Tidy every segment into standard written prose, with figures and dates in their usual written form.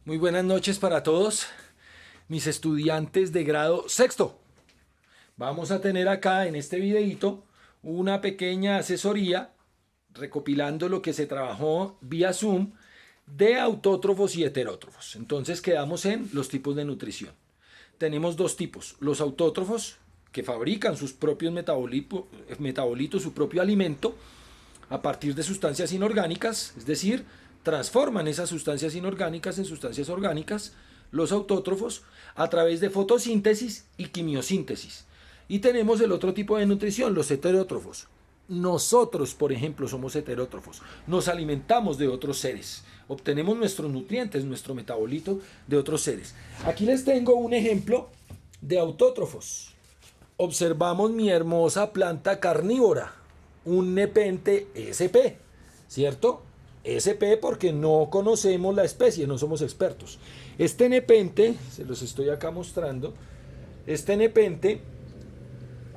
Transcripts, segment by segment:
Muy buenas noches para todos mis estudiantes de grado sexto. Vamos a tener acá en este videito una pequeña asesoría recopilando lo que se trabajó vía Zoom de autótrofos y heterótrofos. Entonces quedamos en los tipos de nutrición. Tenemos dos tipos, los autótrofos que fabrican sus propios metabolitos, su propio alimento a partir de sustancias inorgánicas, es decir, transforman esas sustancias inorgánicas en sustancias orgánicas, los autótrofos, a través de fotosíntesis y quimiosíntesis. Y tenemos el otro tipo de nutrición, los heterótrofos. Nosotros, por ejemplo, somos heterótrofos. Nos alimentamos de otros seres. Obtenemos nuestros nutrientes, nuestro metabolito de otros seres. Aquí les tengo un ejemplo de autótrofos. Observamos mi hermosa planta carnívora, un nepente SP, ¿cierto? SP porque no conocemos la especie, no somos expertos. Este nepente, se los estoy acá mostrando, este nepente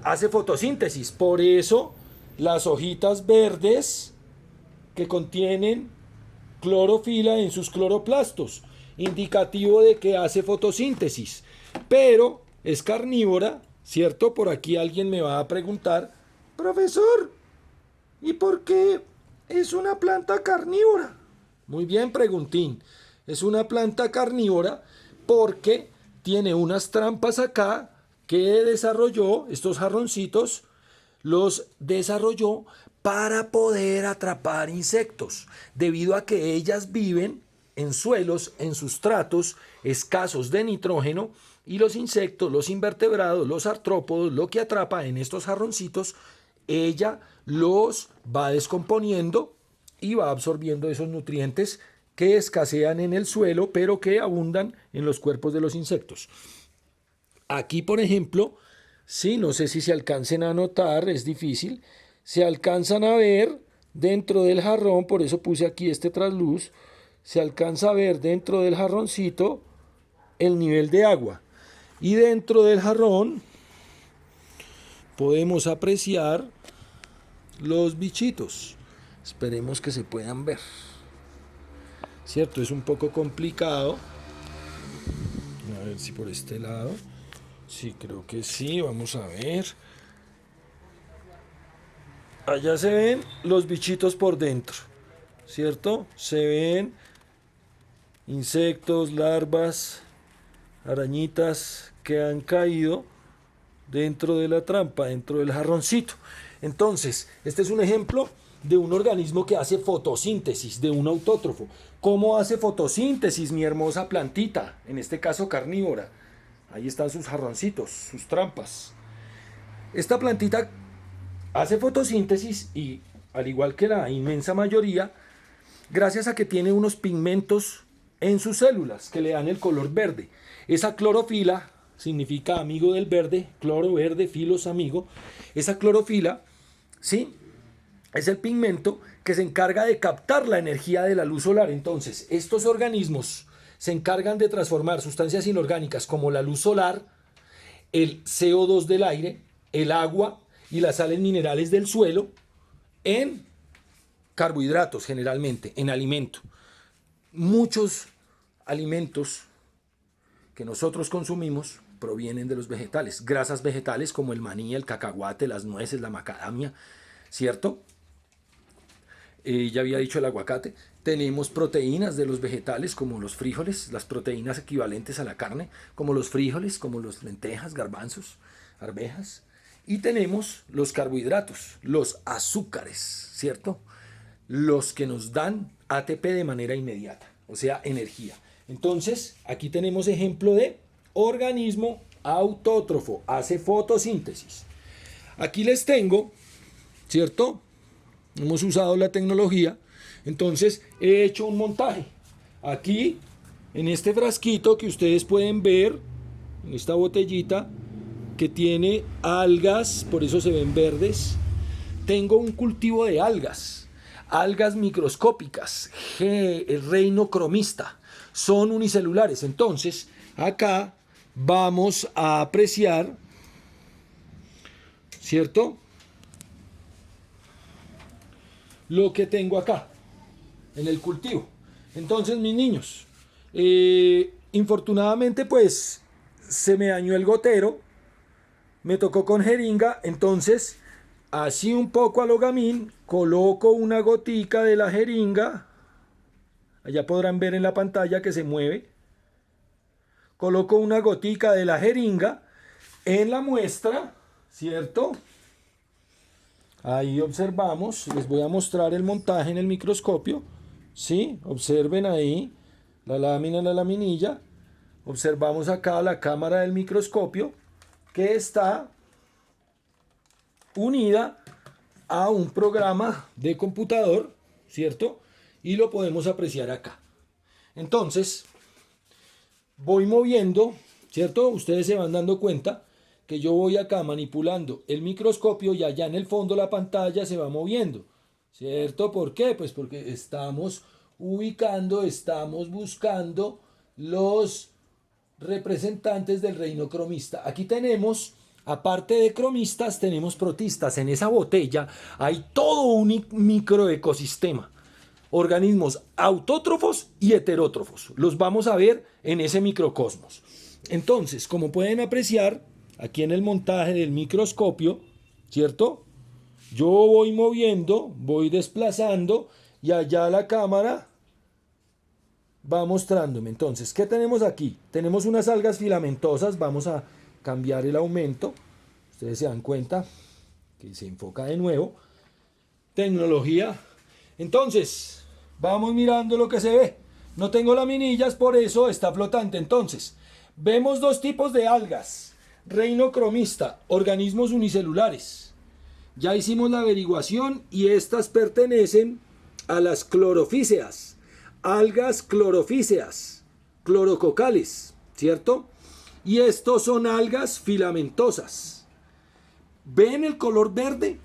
hace fotosíntesis, por eso las hojitas verdes que contienen clorofila en sus cloroplastos, indicativo de que hace fotosíntesis, pero es carnívora, ¿cierto? Por aquí alguien me va a preguntar, profesor, ¿y por qué es una planta carnívora? Muy bien, preguntín. Es una planta carnívora porque tiene unas trampas acá que desarrolló, estos jarroncitos, los desarrolló para poder atrapar insectos, debido a que ellas viven en suelos, en sustratos escasos de nitrógeno, y los insectos, los invertebrados, los artrópodos, lo que atrapa en estos jarroncitos, ella los va descomponiendo y va absorbiendo esos nutrientes que escasean en el suelo, pero que abundan en los cuerpos de los insectos. Aquí, por ejemplo, sí, no sé si se alcancen a notar, es difícil, se alcanzan a ver dentro del jarrón, por eso puse aquí este trasluz, se alcanza a ver dentro del jarroncito el nivel de agua. Y dentro del jarrón podemos apreciar los bichitos. Esperemos que se puedan ver. ¿Cierto? Es un poco complicado. A ver si por este lado. Sí, creo que sí. Vamos a ver. Allá se ven los bichitos por dentro. ¿Cierto? Se ven insectos, larvas, arañitas que han caído dentro de la trampa, dentro del jarroncito. Entonces, este es un ejemplo de un organismo que hace fotosíntesis, de un autótrofo. ¿Cómo hace fotosíntesis mi hermosa plantita? En este caso carnívora. Ahí están sus jarroncitos, sus trampas. Esta plantita hace fotosíntesis y, al igual que la inmensa mayoría, gracias a que tiene unos pigmentos en sus células que le dan el color verde. Esa clorofila significa amigo del verde, cloro, verde, filos, amigo. Esa clorofila, ¿sí?, es el pigmento que se encarga de captar la energía de la luz solar. Entonces, estos organismos se encargan de transformar sustancias inorgánicas como la luz solar, el CO2 del aire, el agua y las sales minerales del suelo en carbohidratos, generalmente, en alimento. Muchos alimentos que nosotros consumimos provienen de los vegetales, grasas vegetales como el maní, el cacahuate, las nueces, la macadamia, ¿cierto? Ya había dicho el aguacate. Tenemos proteínas de los vegetales como los frijoles, las proteínas equivalentes a la carne, como los frijoles, como las lentejas, garbanzos, arvejas. Y tenemos los carbohidratos, los azúcares, ¿cierto? Los que nos dan ATP de manera inmediata, o sea, energía. Entonces, aquí tenemos ejemplo de organismo autótrofo, hace fotosíntesis. Aquí les tengo, ¿cierto? Hemos usado la tecnología, entonces he hecho un montaje. Aquí, en este frasquito que ustedes pueden ver, en esta botellita que tiene algas, por eso se ven verdes, tengo un cultivo de algas, algas microscópicas, el reino cromista, son unicelulares. Entonces, acá vamos a apreciar, ¿cierto?, lo que tengo acá en el cultivo. Entonces, mis niños, Infortunadamente, pues se me dañó el gotero, me tocó con jeringa, entonces así un poco a lo gamín, coloco una gotica de la jeringa, allá podrán ver en la pantalla que se mueve, coloco una gotica de la jeringa en la muestra, ¿cierto? Ahí observamos, les voy a mostrar el montaje en el microscopio, ¿sí? Observen ahí la lámina, la laminilla. Observamos acá la cámara del microscopio que está unida a un programa de computador, ¿cierto? Y lo podemos apreciar acá. Entonces, voy moviendo, ¿cierto? Ustedes se van dando cuenta que yo voy acá manipulando el microscopio y allá en el fondo la pantalla se va moviendo, ¿cierto? ¿Por qué? Pues porque estamos ubicando, estamos buscando los representantes del reino cromista. Aquí tenemos, aparte de cromistas, tenemos protistas. En esa botella hay todo un microecosistema. Organismos autótrofos y heterótrofos. Los vamos a ver en ese microcosmos. Entonces, como pueden apreciar, aquí en el montaje del microscopio, ¿cierto? Yo voy moviendo, voy desplazando y allá la cámara va mostrándome. Entonces, ¿qué tenemos aquí? Tenemos unas algas filamentosas. Vamos a cambiar el aumento. Ustedes se dan cuenta que se enfoca de nuevo. Tecnología. Entonces, vamos mirando lo que se ve. No tengo laminillas, por eso está flotante. Entonces, vemos dos tipos de algas. Reino cromista, organismos unicelulares. Ya hicimos la averiguación y estas pertenecen a las clorofíceas. Algas clorofíceas, clorococales, ¿cierto? Y estos son algas filamentosas. ¿Ven el color verde?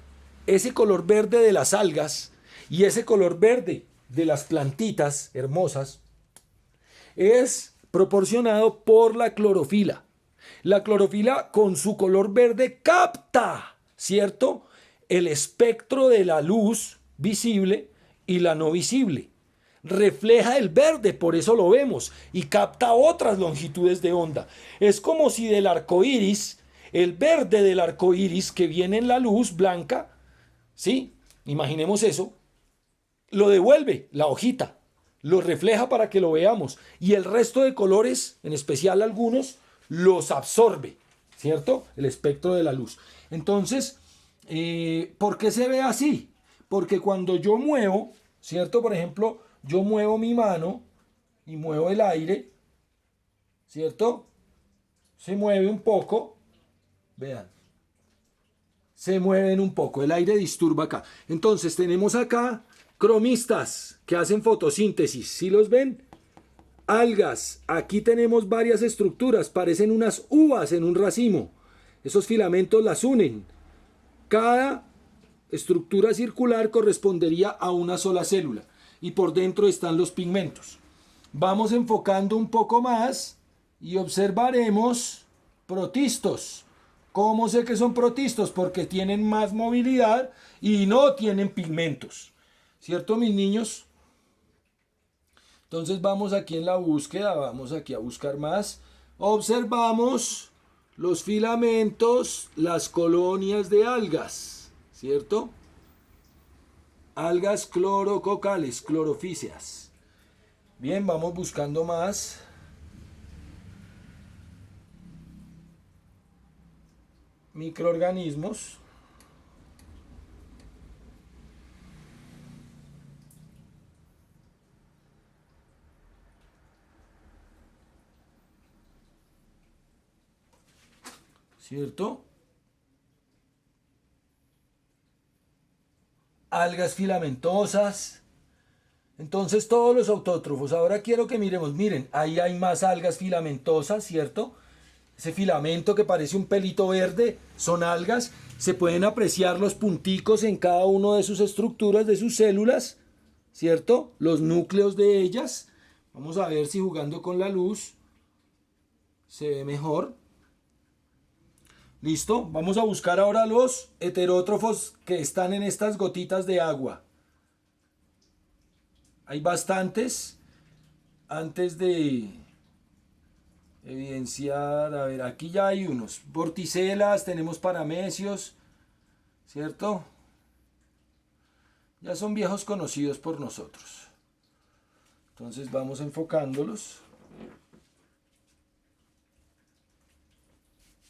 Ese color verde de las algas y ese color verde de las plantitas hermosas es proporcionado por la clorofila. La clorofila con su color verde capta, ¿cierto?, el espectro de la luz visible y la no visible. Refleja el verde, por eso lo vemos, y capta otras longitudes de onda. Es como si del arco iris, el verde del arco iris que viene en la luz blanca, ¿sí? Imaginemos eso, lo devuelve la hojita, lo refleja para que lo veamos, y el resto de colores, en especial algunos, los absorbe, ¿cierto? El espectro de la luz. Entonces, ¿por qué se ve así? Porque cuando yo muevo, ¿cierto? Por ejemplo, yo muevo mi mano y muevo el aire, ¿cierto? Se mueve un poco, vean, se mueven un poco, el aire disturba acá. Entonces tenemos acá cromistas que hacen fotosíntesis, ¿sí los ven? Algas, aquí tenemos varias estructuras, parecen unas uvas en un racimo. Esos filamentos las unen. Cada estructura circular correspondería a una sola célula y por dentro están los pigmentos. Vamos enfocando un poco más y observaremos protistos. ¿Cómo sé que son protistos? Porque tienen más movilidad y no tienen pigmentos. ¿Cierto, mis niños? Entonces vamos aquí en la búsqueda, vamos aquí a buscar más. Observamos los filamentos, las colonias de algas, ¿cierto? Algas clorococales, clorofíceas. Bien, vamos buscando más. Microorganismos. ¿Cierto? Algas filamentosas. Entonces todos los autótrofos. Ahora quiero que miremos. Miren, ahí hay más algas filamentosas, ¿cierto? Ese filamento que parece un pelito verde son algas. Se pueden apreciar los punticos en cada una de sus estructuras, de sus células, ¿cierto? Los núcleos de ellas. Vamos a ver si jugando con la luz se ve mejor. ¿Listo? Vamos a buscar ahora los heterótrofos que están en estas gotitas de agua. Hay bastantes. antes de evidenciar, a ver, aquí ya hay unos vorticelas, tenemos paramecios, ¿cierto? Ya son viejos conocidos por nosotros. Entonces vamos enfocándolos,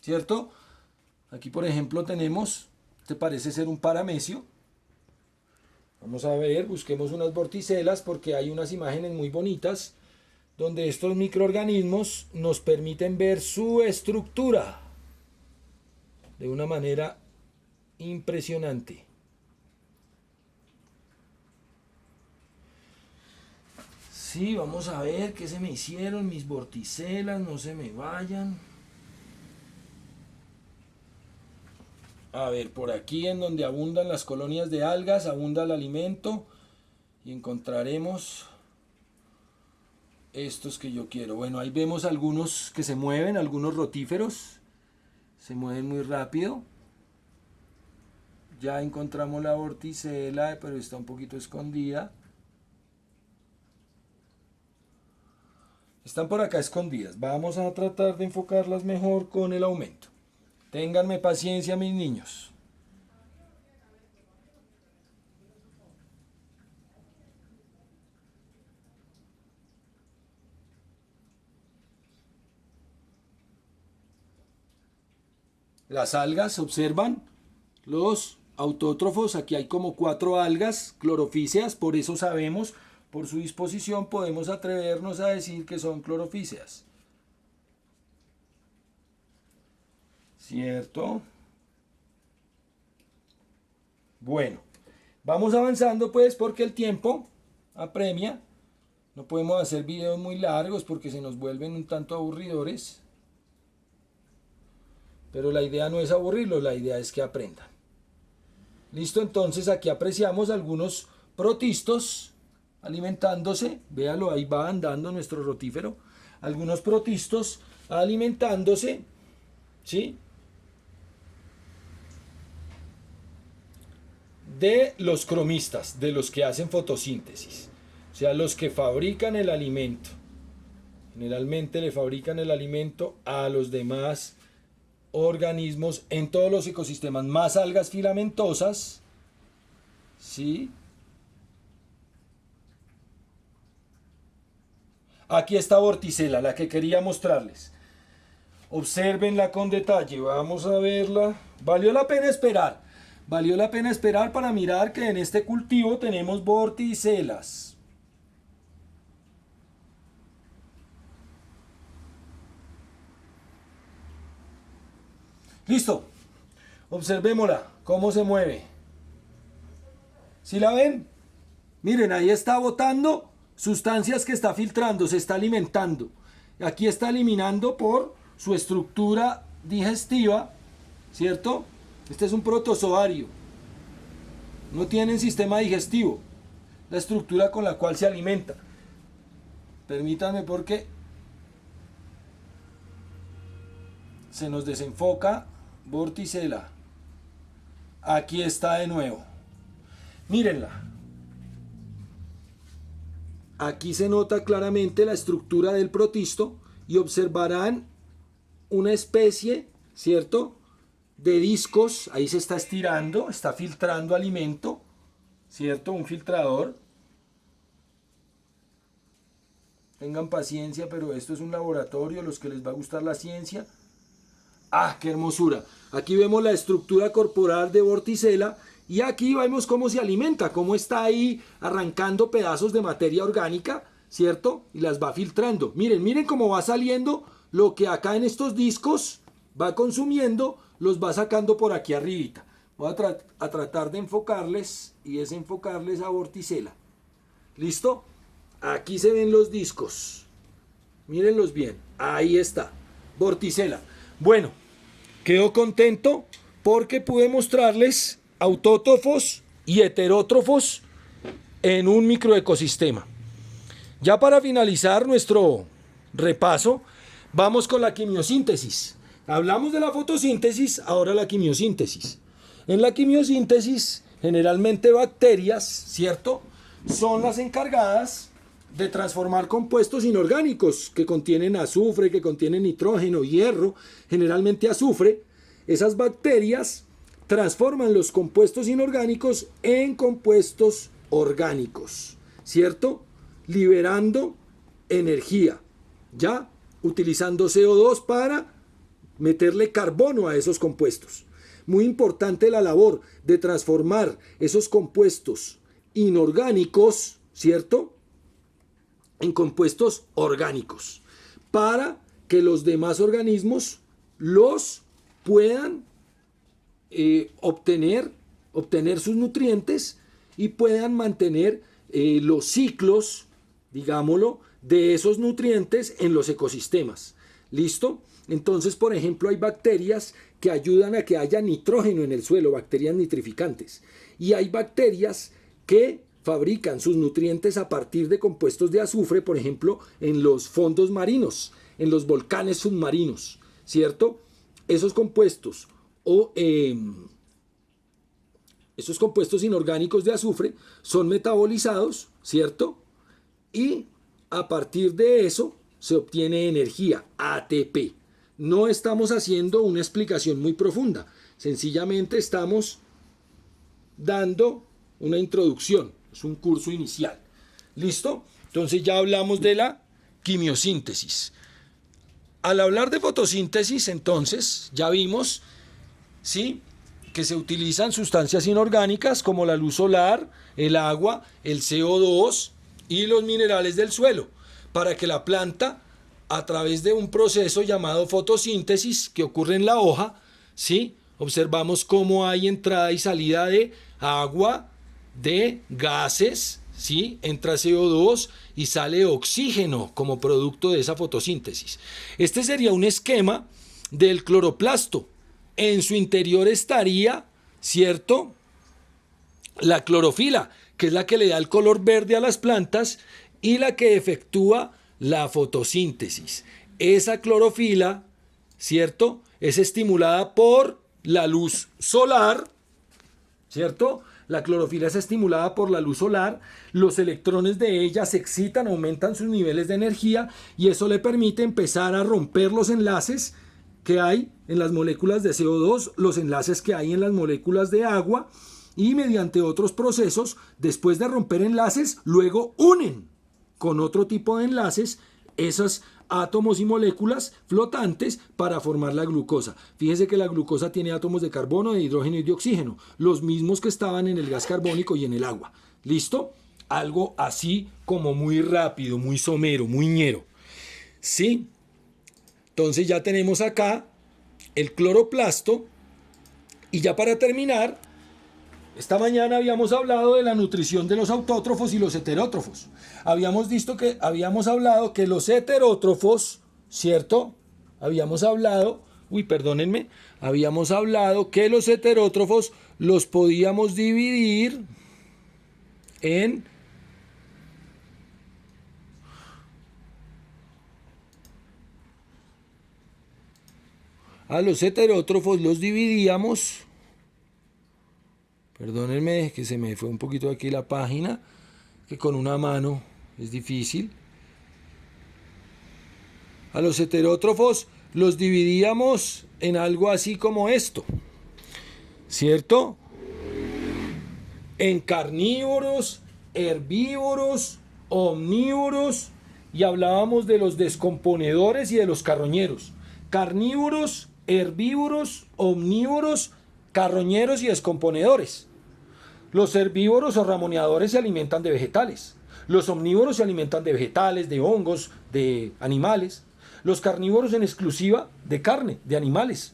¿cierto? Aquí por ejemplo tenemos, este parece ser un paramecio. Vamos a ver, busquemos unas vorticelas porque hay unas imágenes muy bonitas donde estos microorganismos nos permiten ver su estructura de una manera impresionante. Sí, vamos a ver qué se me hicieron mis vorticelas, no se me vayan. A ver, por aquí en donde abundan las colonias de algas, abunda el alimento y encontraremos estos que yo quiero. Bueno, ahí vemos algunos que se mueven, algunos rotíferos, se mueven muy rápido. Ya encontramos la vorticela, pero está un poquito escondida. Están por acá escondidas. Vamos a tratar de enfocarlas mejor con el aumento. Ténganme paciencia, mis niños. Las algas, observan los autótrofos. Aquí hay como 4 algas clorofíceas, por eso sabemos, por su disposición, podemos atrevernos a decir que son clorofíceas. ¿Cierto? Bueno, vamos avanzando pues porque el tiempo apremia. No podemos hacer videos muy largos porque se nos vuelven un tanto aburridores. Pero la idea no es aburrirlos, la idea es que aprendan. Listo, entonces aquí apreciamos algunos protistos alimentándose. Véalo, ahí va andando nuestro rotífero. Algunos protistos alimentándose, ¿sí?, de los cromistas, de los que hacen fotosíntesis. O sea, los que fabrican el alimento. Generalmente le fabrican el alimento a los demás organismos en todos los ecosistemas, más algas filamentosas, ¿sí? Aquí está vorticela, la que quería mostrarles. Obsérvenla con detalle, vamos a verla. Valió la pena esperar para mirar que en este cultivo tenemos vorticelas. Listo, observémosla, cómo se mueve. ¿Sí la ven? Miren, ahí está botando sustancias que está filtrando, se está alimentando. Aquí está eliminando por su estructura digestiva, ¿cierto? Este es un protozoario. No tienen sistema digestivo, la estructura con la cual se alimenta. Permítanme porque se nos desenfoca vorticela. Aquí está de nuevo. Mírenla. Aquí se nota claramente la estructura del protisto y observarán una especie, ¿cierto?, de discos. Ahí se está estirando, está filtrando alimento, ¿cierto? Un filtrador. Tengan paciencia, pero esto es un laboratorio, los que les va a gustar la ciencia. ¡Ah, qué hermosura! Aquí vemos la estructura corporal de vorticela y aquí vemos cómo se alimenta, cómo está ahí arrancando pedazos de materia orgánica, ¿cierto? Y las va filtrando. Miren, miren cómo va saliendo lo que acá en estos discos va consumiendo, los va sacando por aquí arribita. Voy a tratar de enfocarles y desenfocarles a vorticela. ¿Listo? Aquí se ven los discos. Mírenlos bien. Ahí está. Vorticela. Bueno, quedo contento porque pude mostrarles autótrofos y heterótrofos en un microecosistema. Ya para finalizar nuestro repaso, vamos con la quimiosíntesis. Hablamos de la fotosíntesis, ahora la quimiosíntesis. En la quimiosíntesis, generalmente bacterias, ¿cierto?, son las encargadas de transformar compuestos inorgánicos que contienen azufre, que contienen nitrógeno, hierro, generalmente azufre. Esas bacterias transforman los compuestos inorgánicos en compuestos orgánicos, ¿cierto? Liberando energía, ¿ya? Utilizando CO2 para meterle carbono a esos compuestos. Muy importante la labor de transformar esos compuestos inorgánicos, ¿cierto?, en compuestos orgánicos, para que los demás organismos los puedan obtener sus nutrientes y puedan mantener los ciclos, digámoslo, de esos nutrientes en los ecosistemas. ¿Listo? Entonces, por ejemplo, hay bacterias que ayudan a que haya nitrógeno en el suelo, bacterias nitrificantes. Y hay bacterias que fabrican sus nutrientes a partir de compuestos de azufre, por ejemplo, en los fondos marinos, en los volcanes submarinos, ¿cierto? Esos compuestos esos compuestos inorgánicos de azufre son metabolizados, ¿cierto? Y a partir de eso se obtiene energía, ATP. No estamos haciendo una explicación muy profunda, sencillamente estamos dando una introducción, es un curso inicial. ¿Listo? Entonces ya hablamos de la quimiosíntesis. Al hablar de fotosíntesis, entonces, ya vimos, ¿sí?, que se utilizan sustancias inorgánicas como la luz solar, el agua, el CO2 y los minerales del suelo, para que la planta, a través de un proceso llamado fotosíntesis que ocurre en la hoja, ¿sí?, observamos cómo hay entrada y salida de agua, de gases, ¿sí?, entra CO2 y sale oxígeno como producto de esa fotosíntesis. Este sería un esquema del cloroplasto. En su interior estaría, ¿cierto?, la clorofila, que es la que le da el color verde a las plantas y la que efectúa la fotosíntesis. Esa clorofila, ¿cierto?, es estimulada por la luz solar, ¿cierto? La clorofila es estimulada por la luz solar, los electrones de ella se excitan, aumentan sus niveles de energía y eso le permite empezar a romper los enlaces que hay en las moléculas de CO2, los enlaces que hay en las moléculas de agua y mediante otros procesos, después de romper enlaces, luego unen con otro tipo de enlaces esos átomos y moléculas flotantes para formar la glucosa. Fíjense que la glucosa tiene átomos de carbono, de hidrógeno y de oxígeno, los mismos que estaban en el gas carbónico y en el agua. ¿Listo? Algo así como muy rápido, muy somero, muy ñero. ¿Sí? Entonces ya tenemos acá el cloroplasto y ya para terminar, esta mañana habíamos hablado de la nutrición de los autótrofos y los heterótrofos. Habíamos hablado que los heterótrofos, ¿cierto? Habíamos hablado que los heterótrofos los podíamos dividir en los heterótrofos los dividíamos, perdónenme que se me fue un poquito aquí la página, que con una mano es difícil. A los heterótrofos los dividíamos en algo así como esto, ¿cierto? En carnívoros, herbívoros, omnívoros, y hablábamos de los descomponedores y de los carroñeros. Carnívoros, herbívoros, omnívoros, carroñeros y descomponedores. Los herbívoros o ramoneadores se alimentan de vegetales. Los omnívoros se alimentan de vegetales, de hongos, de animales. Los carnívoros en exclusiva de carne, de animales.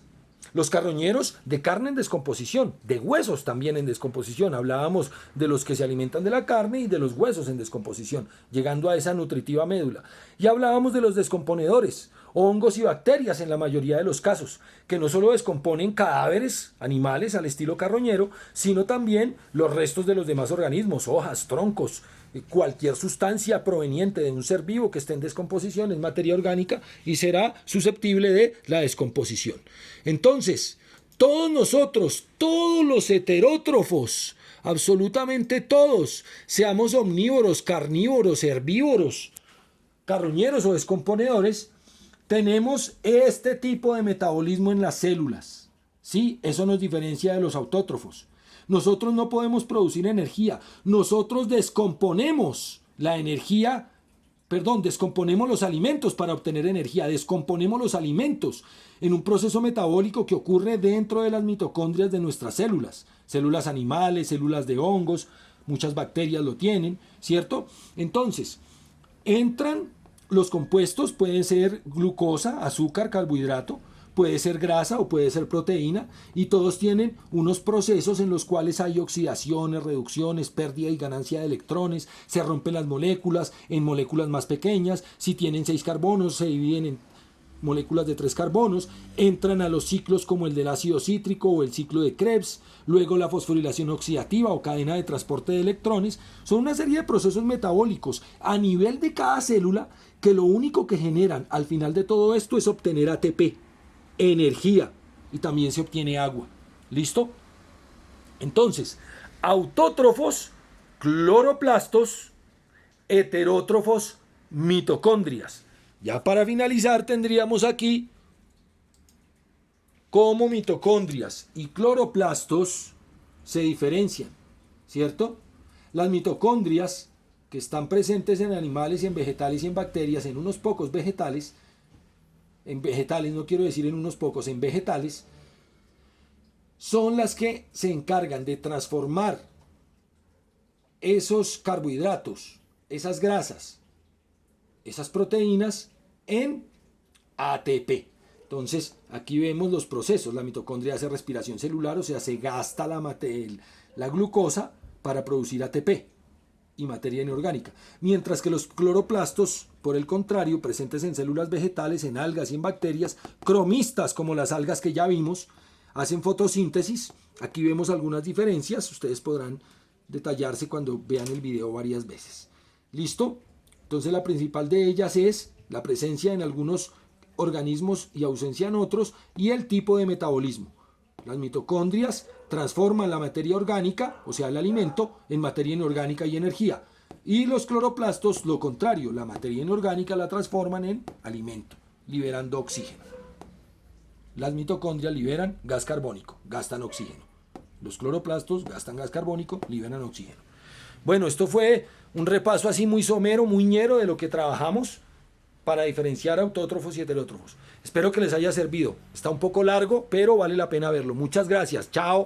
Los carroñeros de carne en descomposición, de huesos también en descomposición. Hablábamos de los que se alimentan de la carne y de los huesos en descomposición, llegando a esa nutritiva médula. Y hablábamos de los descomponedores, hongos y bacterias en la mayoría de los casos, que no solo descomponen cadáveres animales al estilo carroñero, sino también los restos de los demás organismos, hojas, troncos, cualquier sustancia proveniente de un ser vivo que esté en descomposición es materia orgánica y será susceptible de la descomposición. Entonces, todos nosotros, todos los heterótrofos, absolutamente todos, seamos omnívoros, carnívoros, herbívoros, carroñeros o descomponedores, tenemos este tipo de metabolismo en las células. ¿Sí? Eso nos diferencia de los autótrofos. Nosotros no podemos producir energía, nosotros descomponemos la energía, descomponemos los alimentos para obtener energía, descomponemos los alimentos en un proceso metabólico que ocurre dentro de las mitocondrias de nuestras células, células animales, células de hongos, muchas bacterias lo tienen, ¿cierto? Entonces, entran los compuestos, pueden ser glucosa, azúcar, carbohidrato, puede ser grasa o puede ser proteína, y todos tienen unos procesos en los cuales hay oxidaciones, reducciones, pérdida y ganancia de electrones, se rompen las moléculas en moléculas más pequeñas, si tienen 6 carbonos se dividen en moléculas de 3 carbonos, entran a los ciclos como el del ácido cítrico o el ciclo de Krebs, luego la fosforilación oxidativa o cadena de transporte de electrones, son una serie de procesos metabólicos a nivel de cada célula que lo único que generan al final de todo esto es obtener ATP, energía, y también se obtiene agua. ¿Listo? Entonces, autótrofos, cloroplastos, heterótrofos, mitocondrias. Ya para finalizar tendríamos aquí cómo mitocondrias y cloroplastos se diferencian, ¿cierto? Las mitocondrias que están presentes en animales y en vegetales y en bacterias, en unos pocos vegetales, no quiero decir en unos pocos, en vegetales, son las que se encargan de transformar esos carbohidratos, esas grasas, esas proteínas en ATP. Entonces, aquí vemos los procesos. La mitocondria hace respiración celular, o sea, se gasta la glucosa para producir ATP y materia inorgánica. Mientras que los cloroplastos, por el contrario, presentes en células vegetales, en algas y en bacterias, cromistas como las algas que ya vimos, hacen fotosíntesis. Aquí vemos algunas diferencias. Ustedes podrán detallarse cuando vean el video varias veces. ¿Listo? Entonces la principal de ellas es la presencia en algunos organismos y ausencia en otros, y el tipo de metabolismo. Las mitocondrias transforman la materia orgánica, o sea el alimento, en materia inorgánica y energía. Y los cloroplastos, lo contrario, la materia inorgánica la transforman en alimento, liberando oxígeno. Las mitocondrias liberan gas carbónico, gastan oxígeno. Los cloroplastos gastan gas carbónico, liberan oxígeno. Bueno, esto fue un repaso así muy somero, muy ñero de lo que trabajamos para diferenciar autótrofos y heterótrofos. Espero que les haya servido. Está un poco largo, pero vale la pena verlo. Muchas gracias. Chao.